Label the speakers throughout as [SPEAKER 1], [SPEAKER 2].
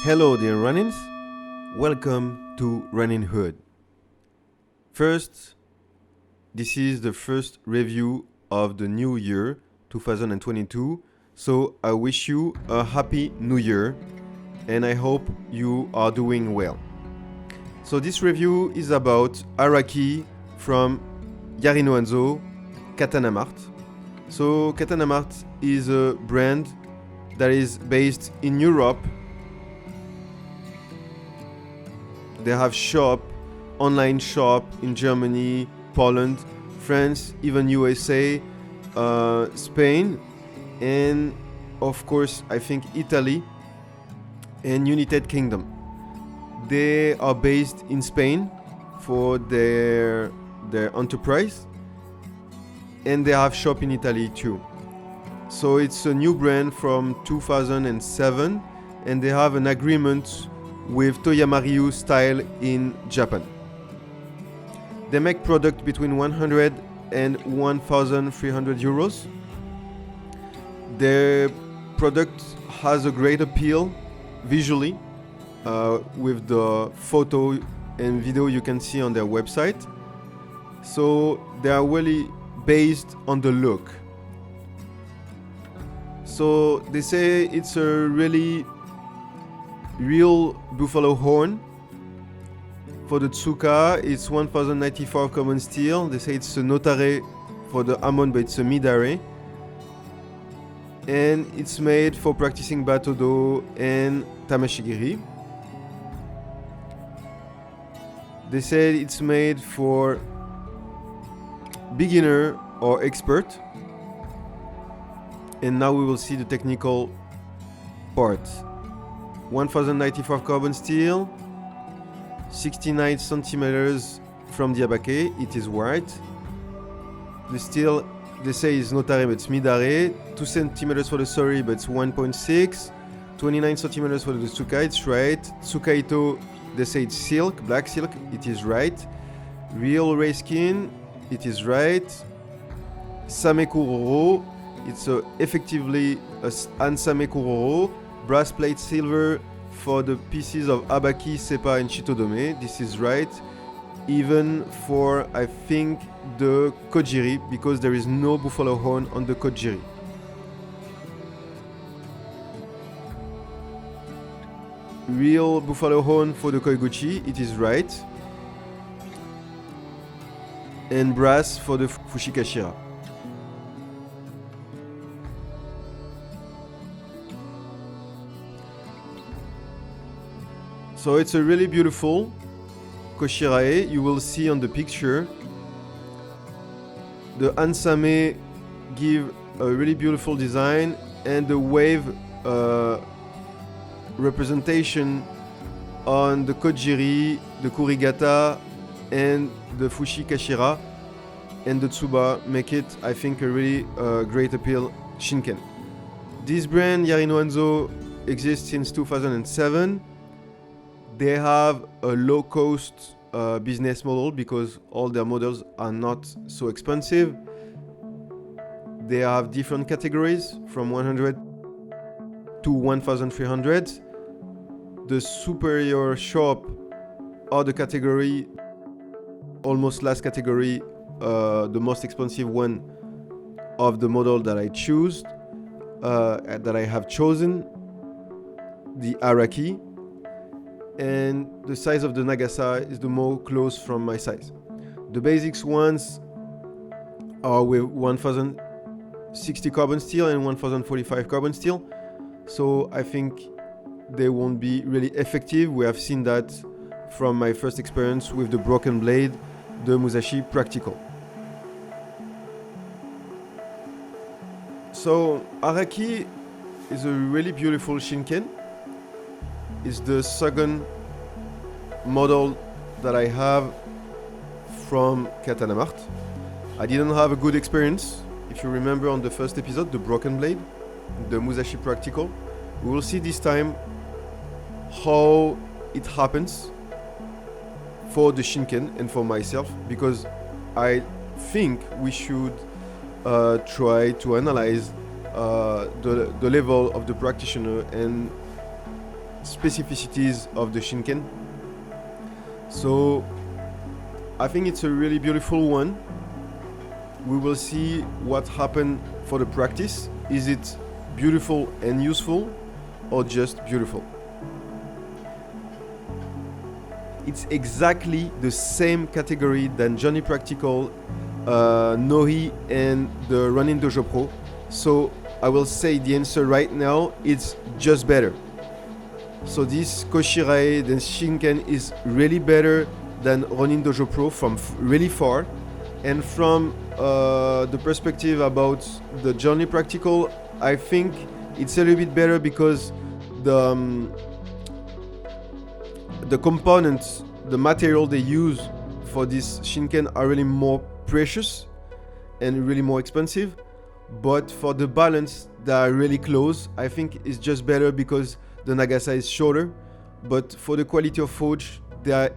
[SPEAKER 1] Hello dear Ronins, welcome to Ronin Hood. First, this is the first review of the new year 2022, so I wish you a happy new year and I hope you are doing well. So this review is about Araki from YariNoHanzo Katanamart. So CatanaMart is a brand that is based in Europe. They have online shop in Germany, Poland, France, even USA, Spain, and of course I think Italy and United Kingdom. They are based in Spain for their enterprise, and they have shop in Italy too. So it's a new brand from 2007, and they have an agreement with Toyama Ryu style in Japan. They make product between 100 and 1,300 euros. Their product has a great appeal visually with the photo and video you can see on their website. So they are really based on the look. So they say it's a really real buffalo horn. For the tsuka, it's 1094 common steel. They say it's a notare for the hamon, but it's a midare. And it's made for practicing battodo and tameshigiri. They said it's made for beginner or expert. And now we will see the technical part. 1094 carbon steel, 69 centimeters from the abake, it is white. The steel, they say, is notare, but it's midare. 2 centimeters for the sori, but it's 1.6. 29 centimeters for the tsuka, it's right. Tsukaito, they say it's silk, black silk, it is right. Real ray skin, it is right. Samekuroro, it's effectively a Ansamekuroro. Brass plate silver for the pieces of abaki, sepa and shitodome, this is right. Even for, I think, the kojiri, because there is no buffalo horn on the kojiri. Real buffalo horn for the koiguchi, it is right. And brass for the fushikashira. So it's a really beautiful kashirae. You will see on the picture. The ansame give a really beautiful design, and the wave representation on the kojiri, the kurigata, and the fushikashira and the tsuba make it, I think, a really great appeal shinken. This brand YariNoHanzo exists since 2007. They have a low-cost business model because all their models are not so expensive. They have different categories from 100 to 1,300. The superior shop are the category, almost last category, the most expensive one of the model that I choose, that I have chosen, the Araki. And the size of the nagasa is the more close from my size. The basics ones are with 1060 carbon steel and 1045 carbon steel. So I think they won't be really effective. We have seen that from my first experience with the broken blade, the Musashi Practical. So Araki is a really beautiful shinken. It's the second model that I have from CatanaMart. I didn't have a good experience. If you remember on the first episode, the broken blade, the Musashi Practical. We will see this time how it happens for the shinken and for myself, because I think we should try to analyze the level of the practitioner and specificities of the shinken. So I think it's a really beautiful one. We will see what happened for the practice. Is it beautiful and useful, or just beautiful? It's exactly the same category than Johnny Practical, Nohi, and the Ronin Dojo Pro. So I will say the answer right now, it's just better. So this kashirae, the shinken, is really better than Ronin Dojo Pro from really far. And from the perspective about the Johnny Practical, I think it's a little bit better because the components, the material they use for this shinken are really more precious and really more expensive. But for the balance, they are really close. I think it's just better because the nagasa is shorter. But for the quality of forge, they are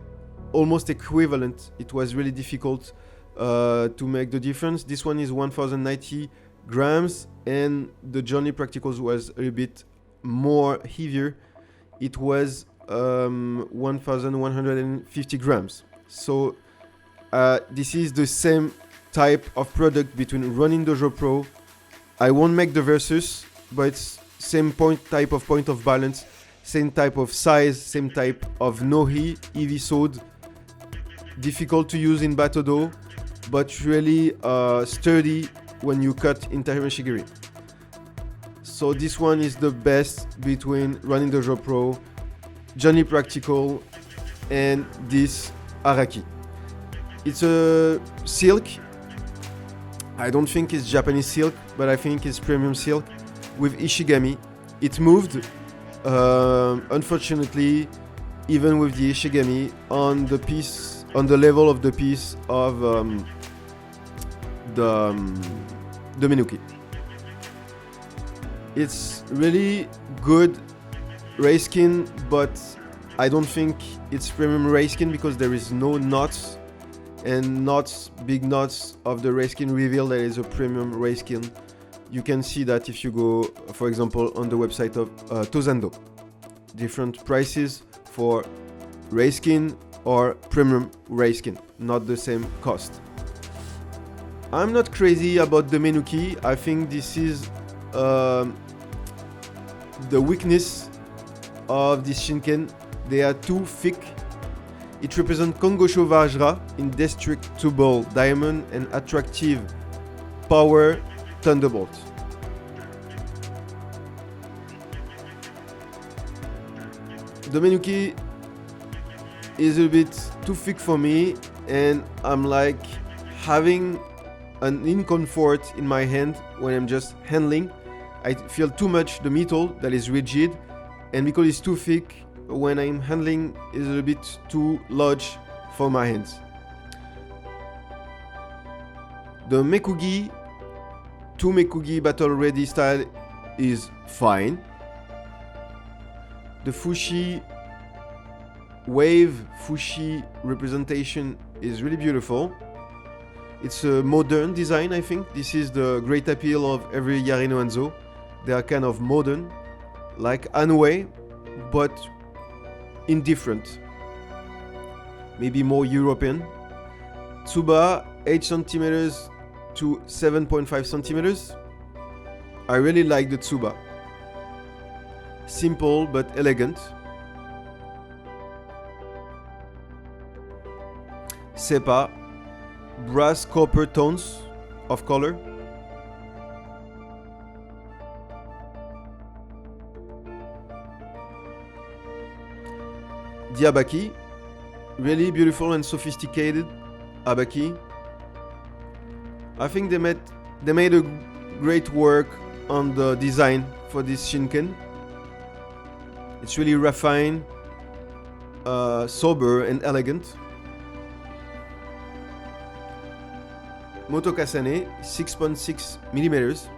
[SPEAKER 1] almost equivalent. It was really difficult to make the difference. This one is 1090 grams, and the Johnny Practicals was a little bit more heavier. It was 1150 grams. So this is the same type of product between Ronin Dojo Pro. I won't make the versus, but it's same type of balance, same type of size, same type of nohi, EV sword. Difficult to use in battodo, but really sturdy when you cut in tameshigiri. So this one is the best between Ronin Dojo Pro, Johnny Practical, and this Araki. It's a silk. I don't think it's Japanese silk, but I think it's premium silk with ishigami. It moved, unfortunately, even with the ishigami on the piece, on the level of the piece of the menuki. It's really good ray skin, but I don't think it's premium ray skin because there is no knots, and big knots of the ray skin reveal that is a premium ray skin. You can see that if you go, for example, on the website of Tozando. Different prices for ray skin or premium ray skin, not the same cost. I'm not crazy about the menuki. I think this is the weakness of this shinken. They are too thick. It represents Kongosho Vajra, indestructible diamond, and attractive power thunderbolt. The menuki is a bit too thick for me, and I'm like having an discomfort in my hand when I'm just handling. I feel too much the metal that is rigid, and because it's too thick, when I'm handling is a little bit too large for my hands. The mekugi, 2 mekugi battle ready style is fine. The fushi wave fushi representation is really beautiful. It's a modern design, I think. This is the great appeal of every YariNoHanzo. They are kind of modern, like Anway, but indifferent. Maybe more European. Tsuba, 8 centimeters to 7.5 centimeters. I really like the tsuba. Simple but elegant. Sepa, brass copper tones of color. The abaki, really beautiful and sophisticated abaki. I think they made a great work on the design for this shinken. It's really refined, sober and elegant. Motokasane, 6.6 millimeters.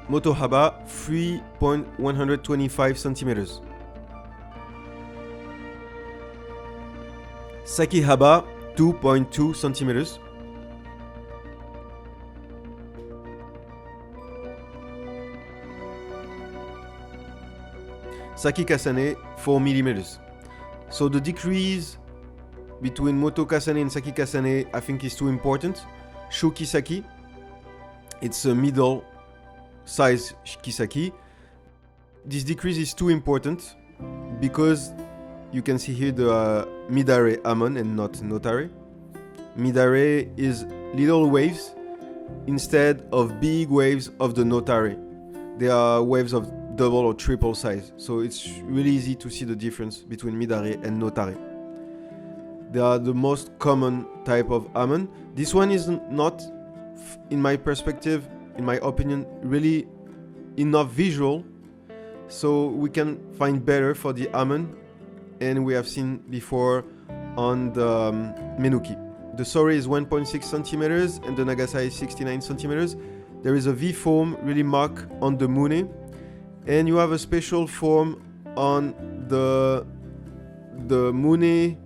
[SPEAKER 1] Motohaba, 3.125 centimeters. Sakihaba, 2.2 centimeters. sakikasane 4 millimeters. So the decrease between motokasane and sakikasane I think is too important. Shukisaki, it's a middle size kisaki. This decrease is too important because you can see here the midare amon and not notare. Midare is little waves instead of big waves of the notare. They are waves of double or triple size, so it's really easy to see the difference between midare and notare. They are the most common type of amon. This one is not, in my perspective, in my opinion, really enough visual, so we can find better for the amon, and we have seen before on the menuki. The sori is 1.6 centimeters and the nagasa is 69 centimeters. There is a V form really marked on the mune, and you have a special form on the mune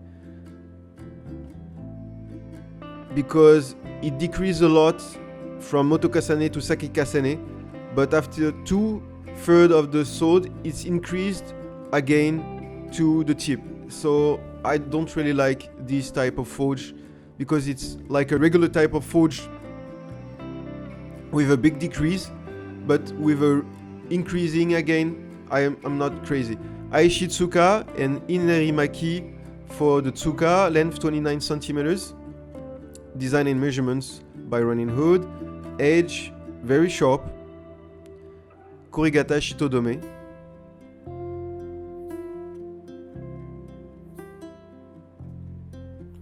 [SPEAKER 1] because it decreased a lot from motokasane to sakikasane, but after 2/3 of the sword it's increased again to the tip. So I don't really like this type of forge because it's like a regular type of forge with a big decrease, but with a increasing again. I'm not crazy. Aishi tsuka and inerimaki for the tsuka, length 29 centimeters. Design and measurements by Ronin Hood. Edge very sharp. Kurigata shitodome.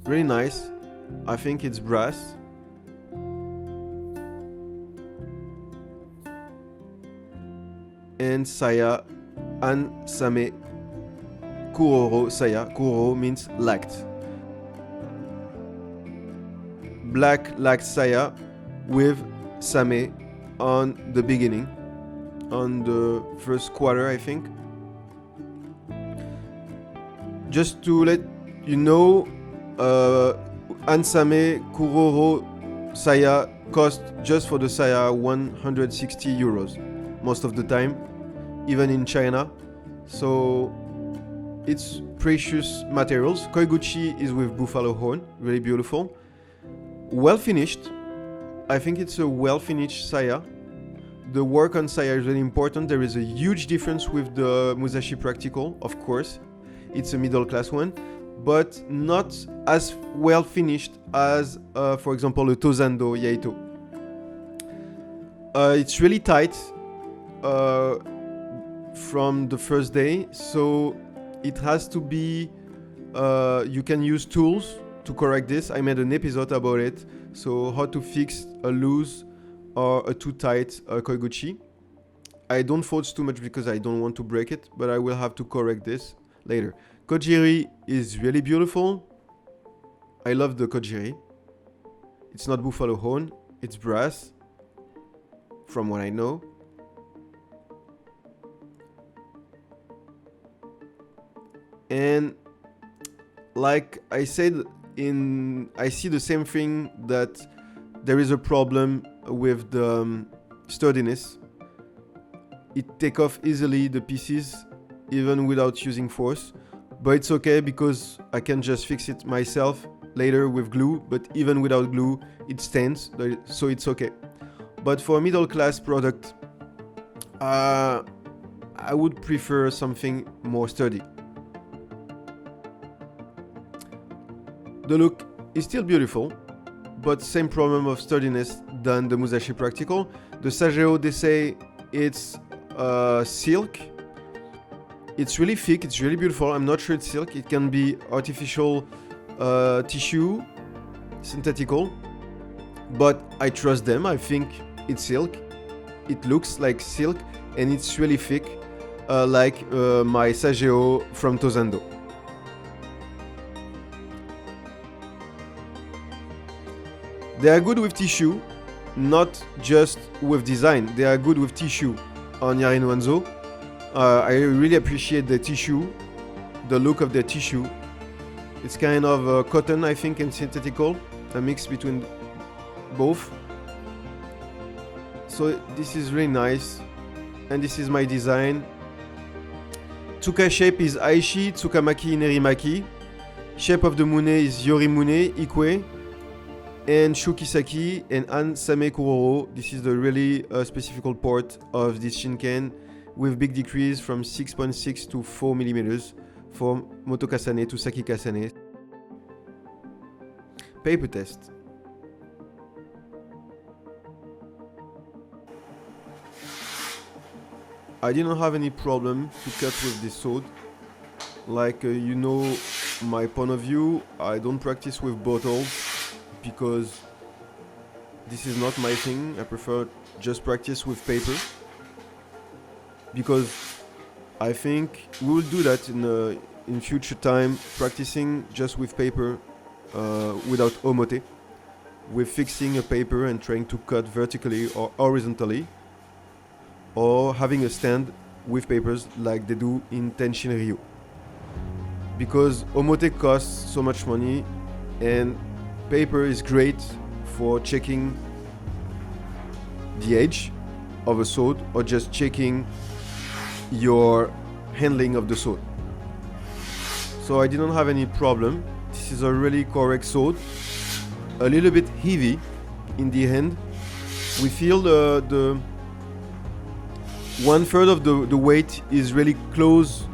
[SPEAKER 1] Really nice. I think it's brass. And saya an same kuroro saya. Kuroro means lacked. Black lacked saya with same on the beginning, on the first quarter I think. Just to let you know, Ansame Kuroro saya cost just for the saya 160 euros most of the time, even in China. So it's precious materials. Koiguchi is with buffalo horn, really beautiful. Well finished. I think it's a well finished saya. The work on saya is really important. There is a huge difference with the Musashi Practical, of course. It's a middle class one, but not as well finished as, for example, the Tozando iaido. It's really tight from the first day, so it has to be, you can use tools to correct this. I made an episode about it, so how to fix a loose or a too tight koiguchi. I don't forge too much because I don't want to break it, but I will have to correct this later. Kojiri is really beautiful. I love the kojiri. It's not buffalo horn, it's brass, from what I know. And like I said, I see the same thing, that there is a problem with the sturdiness. It takes off easily, the pieces, even without using force. But it's okay because I can just fix it myself later with glue. But even without glue, it stands, so it's okay. But for a middle class product, I would prefer something more sturdy. The look is still beautiful, but same problem of sturdiness than the Musashi Practical. The Sageo, they say it's silk. It's really thick, it's really beautiful. I'm not sure it's silk. It can be artificial tissue, synthetical, but I trust them. I think it's silk. It looks like silk, and it's really thick, like my Sageo from Tozando. They are good with tissue, not just with design. They are good with tissue on YariNoHanzo. I really appreciate the tissue, the look of the tissue. It's kind of cotton, I think, and synthetical, a mix between both. So this is really nice, and this is my design. Tsuka shape is Aishi, Tsukamaki, Nerimaki. Shape of the Mune is Yorimune, Ikue. And Shukisaki and Ansame Kuroro. This is the really specific part of this shinken with big decrease from 6.6 to 4 millimeters from motokasane to sakikasane. Paper test. I didn't have any problem to cut with this sword. Like you know my point of view, I don't practice with bottles because this is not my thing. I prefer just practice with paper because I think we will do that in future time, practicing just with paper without omote, with fixing a paper and trying to cut vertically or horizontally, or having a stand with papers like they do in Tenshin Ryu. Because omote costs so much money and paper is great for checking the edge of a sword or just checking your handling of the sword. So I didn't have any problem. This is a really correct sword. A little bit heavy in the hand. We feel the 1/3 of the weight is really close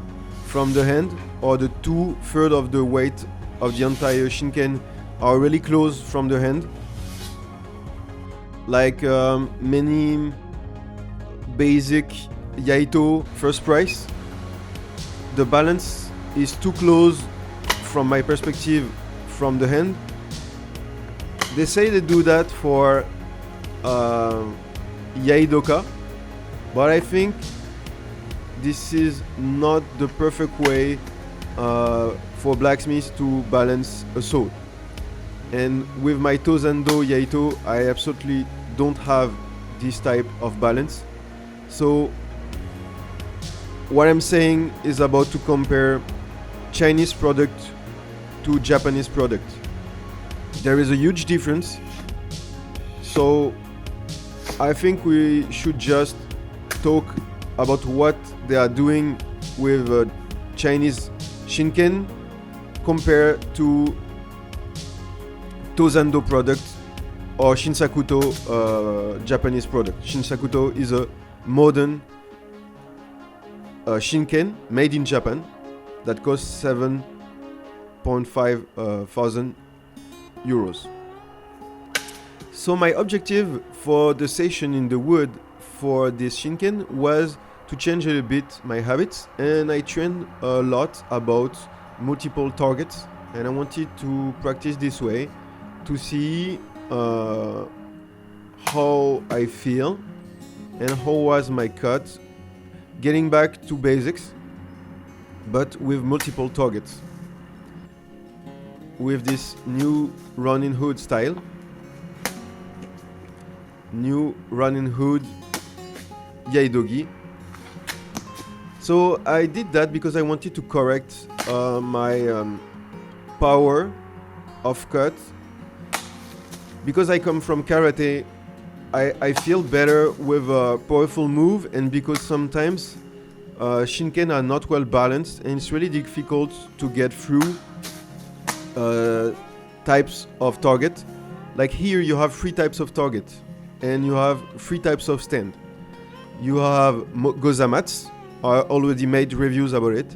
[SPEAKER 1] from the hand, or the 2/3 of the weight of the entire shinken are really close from the hand. Like many basic iaido first price, the balance is too close from my perspective from the hand. They say they do that for iaidoka, but I think this is not the perfect way for blacksmiths to balance a sword. And with my Tozando iaido, I absolutely don't have this type of balance. So what I'm saying is about to compare Chinese product to Japanese product. There is a huge difference. So I think we should just talk about what they are doing with Chinese shinken compared to Tozando product or Shinsakuto Japanese product. Shinsakuto is a modern shinken made in Japan that costs 7.5 thousand euros. So my objective for the session in the wood for this shinken was to change a little bit my habits, and I trained a lot about multiple targets, and I wanted to practice this way to see how I feel and how was my cut, getting back to basics but with multiple targets with this new Ronin hood style, new Ronin hood iaidogi. So I did that because I wanted to correct my power of cut. Because I come from karate, I feel better with a powerful move, and because sometimes shinken are not well balanced and it's really difficult to get through types of target. Like here you have 3 types of target and you have 3 types of stand. You have gozamats, I already made reviews about it.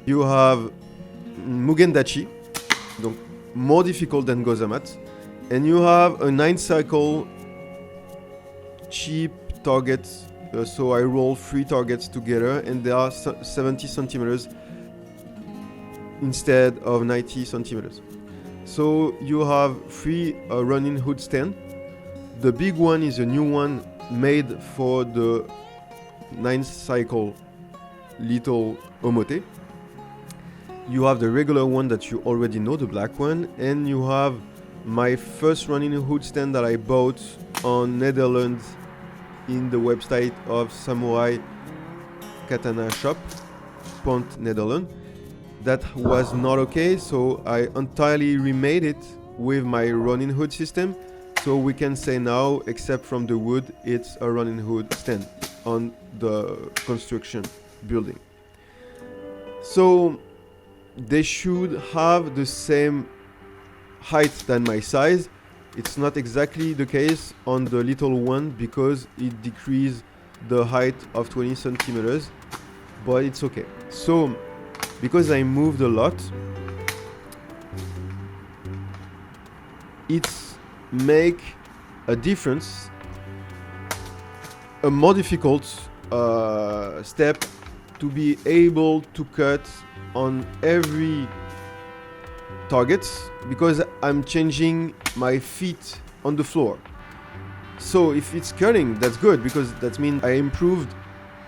[SPEAKER 1] You have mugendachi, donc more difficult than gozamats. And you have a 9 cycle cheap targets. So I roll 3 targets together and they are 70 centimeters instead of 90 centimeters. So you have 3 running hood stand. The big one is a new one made for the 9 cycle little omote. You have the regular one that you already know, the black one, and you have my first running hood stand that I bought on Netherlands in the website of Samurai Katana Shop, Pont Netherlands. That was not okay, so I entirely remade it with my running hood system. So we can say now, except from the wood, it's a running hood stand on the construction building. So they should have the same height than my size. It's not exactly the case on the little one because it decreased the height of 20 centimeters, but it's okay. So because I moved a lot, it's make a difference, a more difficult step to be able to cut on every target because I'm changing my feet on the floor. So if it's cutting, that's good because that means I improved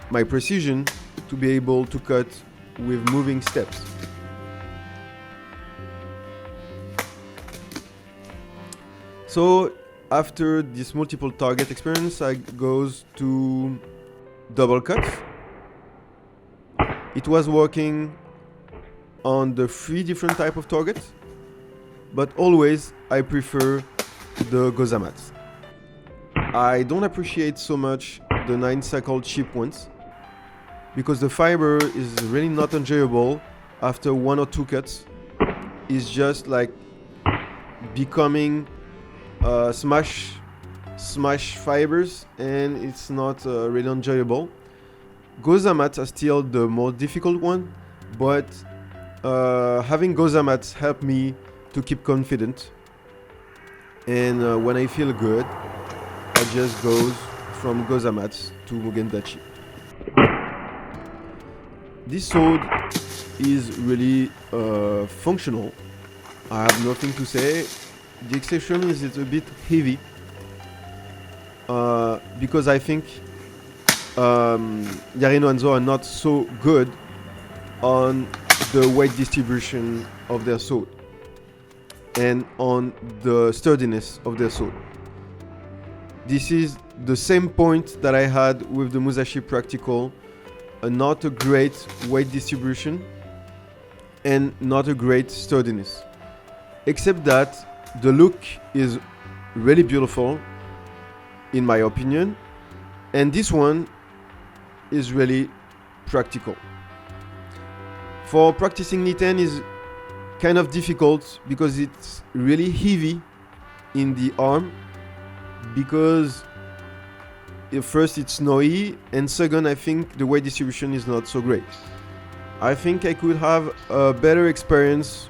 [SPEAKER 1] my precision to be able to cut with moving steps. So after this multiple target experience, I goes to double cut. It was working on the 3 different type of targets, but always I prefer the goza mats. I don't appreciate so much the 9 cycle cheap ones because the fiber is really not enjoyable after 1 or 2 cuts. It's just like becoming smash fibers, and it's not really enjoyable. Goza mats are still the more difficult one, but having goza mats help me to keep confident, and when I feel good, I just goes from goza mats to Mugen Dachi. This sword is really functional. I have nothing to say. The exception is it's a bit heavy because I think YariNoHanzo are not so good on the weight distribution of their sword and on the sturdiness of their sword. This is the same point that I had with the Musashi Practical, not a great weight distribution and not a great sturdiness, except that the look is really beautiful in my opinion, and this one is really practical. For practicing Niten is kind of difficult because it's really heavy in the arm, because first it's nohi, and second I think the weight distribution is not so great. I think I could have a better experience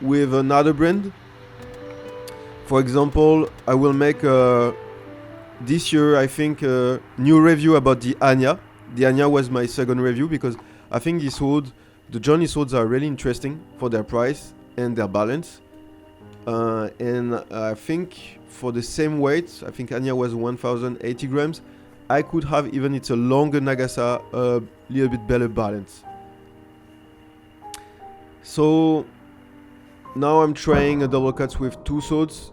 [SPEAKER 1] with another brand. For example, I will make this year I think a new review about the Anya. The Anya was my second review because I think this sword, the Johnny swords are really interesting for their price and their balance. And I think for the same weight, I think Anya was 1080 grams. I could have, even it's a longer nagasa, a little bit better balance. So now I'm trying a double cuts with 2 swords.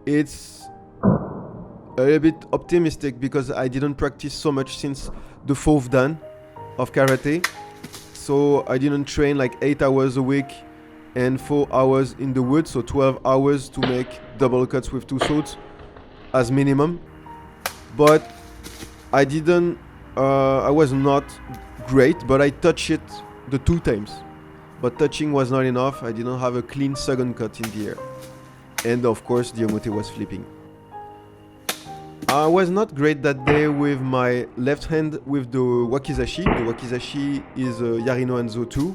[SPEAKER 1] It's a little bit optimistic because I didn't practice so much since the 4th dan of karate. So I didn't train like 8 hours a week and 4 hours in the woods, so 12 hours to make double cuts with 2 swords as minimum. But I didn't, I was not great, but I touched it the 2 times. But touching was not enough. I didn't have a clean second cut in the air. And of course the omote was flipping. I was not great that day with my left hand with the wakizashi. The wakizashi is a YariNoHanzo 2.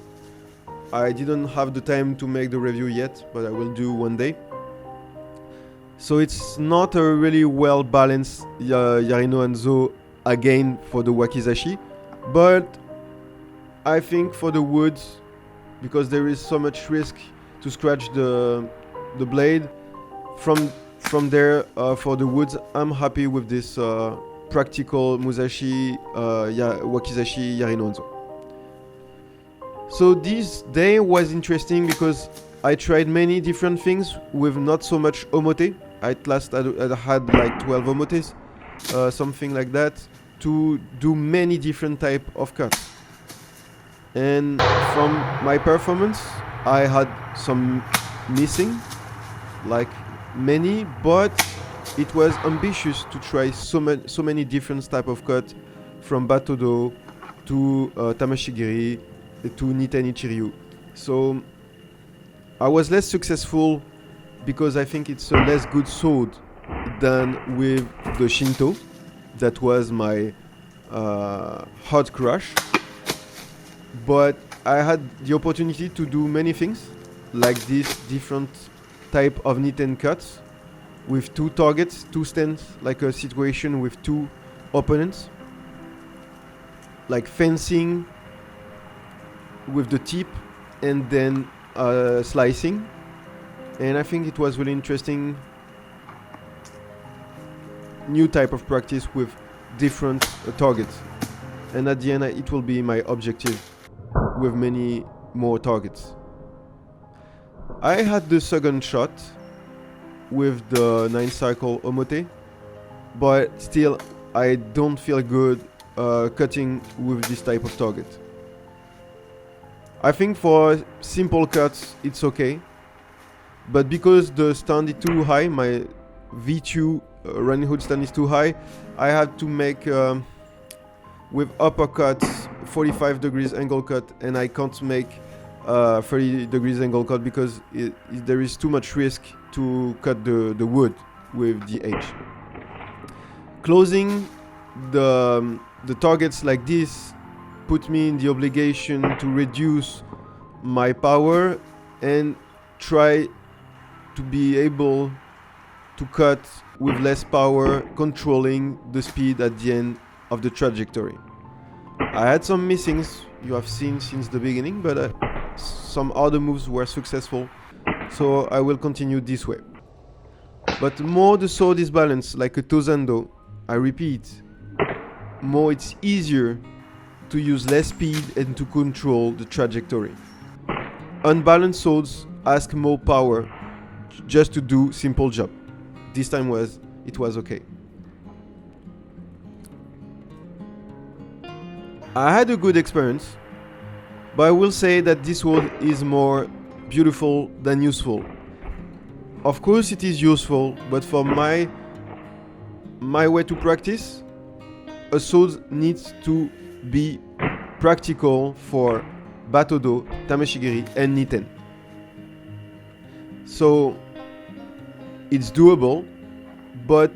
[SPEAKER 1] I didn't have the time to make the review yet, but I will do one day. So it's not a really well balanced YariNoHanzo again for the wakizashi, but I think for the woods, because there is so much risk to scratch the blade, from there for the woods, I'm happy with this practical Musashi wakizashi YariNoHanzo. So this day was interesting because I tried many different things with not so much omote. At last I had like 12 omotes, something like that, to do many different type of cuts. And from my performance, I had some missing, like many, but it was ambitious to try so many different type of cut, from battodo to tameshigiri to Niten Ichiryu. So I was less successful because I think it's a less good sword than with the Shinto. That was my hard crush. But I had the opportunity to do many things, like this different type of Niten cuts with two targets, two stands, like a situation with two opponents, like fencing with the tip and then slicing. And I think it was really interesting, new type of practice with different targets. And at the end it will be my objective with many more targets. I had the second shot with the 9 cycle omote, but still I don't feel good cutting with this type of target. I think for simple cuts it's okay, but because the stand is too high, my V2 running hood stand is too high, I had to make with uppercuts 45 degrees angle cut, and I can't make 30 degrees angle cut because there is too much risk to cut the wood with the edge. Closing the targets like this put me in the obligation to reduce my power and try to be able to cut with less power, controlling the speed at the end of the trajectory. I had some missings you have seen since the beginning, but some other moves were successful, so I will continue this way. But more the sword is balanced like a Tozando, I repeat, more it's easier to use less speed and to control the trajectory. Unbalanced swords ask more power just to do simple job. This time it was okay. I had a good experience, but I will say that this sword is more beautiful than useful. Of course it is useful, but for my way to practice, a sword needs to be practical for battodo, tameshigiri and Niten. So it's doable, but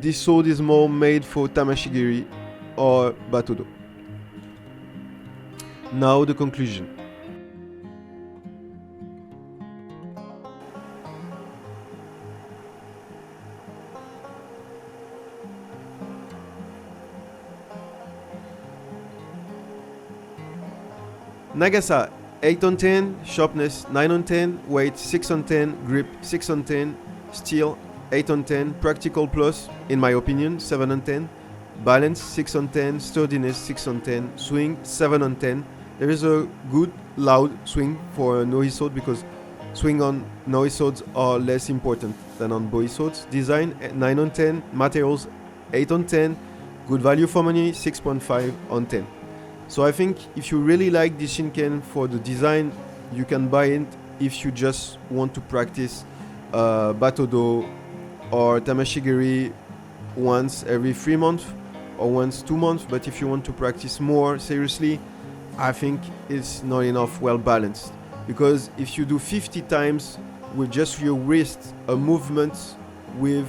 [SPEAKER 1] this sword is more made for tameshigiri or battodo. Now the conclusion. Nagasa 8 on 10, sharpness 9 on 10, weight 6 on 10, grip 6 on 10, steel 8 on 10, practical plus, in my opinion, 7 on 10, balance 6 on 10, sturdiness 6 on 10, swing 7 on 10. There is a good loud swing for a nohi sword because swing on nohi swords are less important than on bohi swords. Design 9 on 10, materials 8 on 10, good value for money 6.5 on 10. So I think if you really like this shinken for the design, you can buy it if you just want to practice battodo or tameshigiri once every 3 months or once 2 months. But if you want to practice more seriously, I think it's not enough well balanced, because if you do 50 times with just your wrist a movement with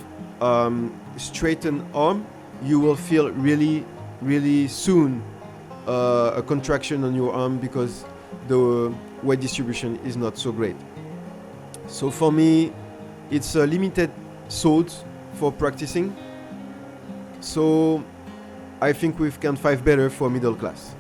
[SPEAKER 1] straightened arm, you will feel really soon a contraction on your arm because the weight distribution is not so great. So for me, it's a limited sword for practicing. So I think we can fight better for middle class.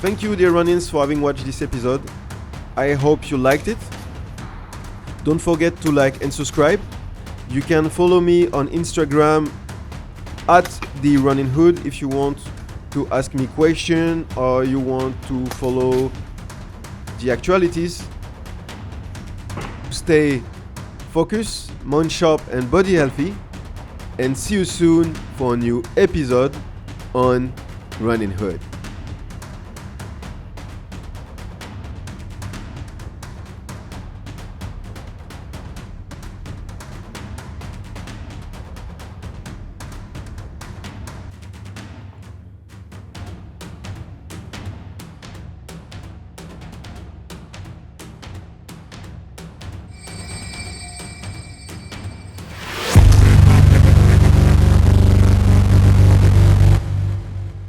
[SPEAKER 1] Thank you, dear Ronins, for having watched this episode. I hope you liked it. Don't forget to like and subscribe. You can follow me on Instagram at the Ronin Hood if you want to ask me questions or you want to follow the actualities. Stay focused, mind sharp and body healthy, and see you soon for a new episode on Ronin Hood.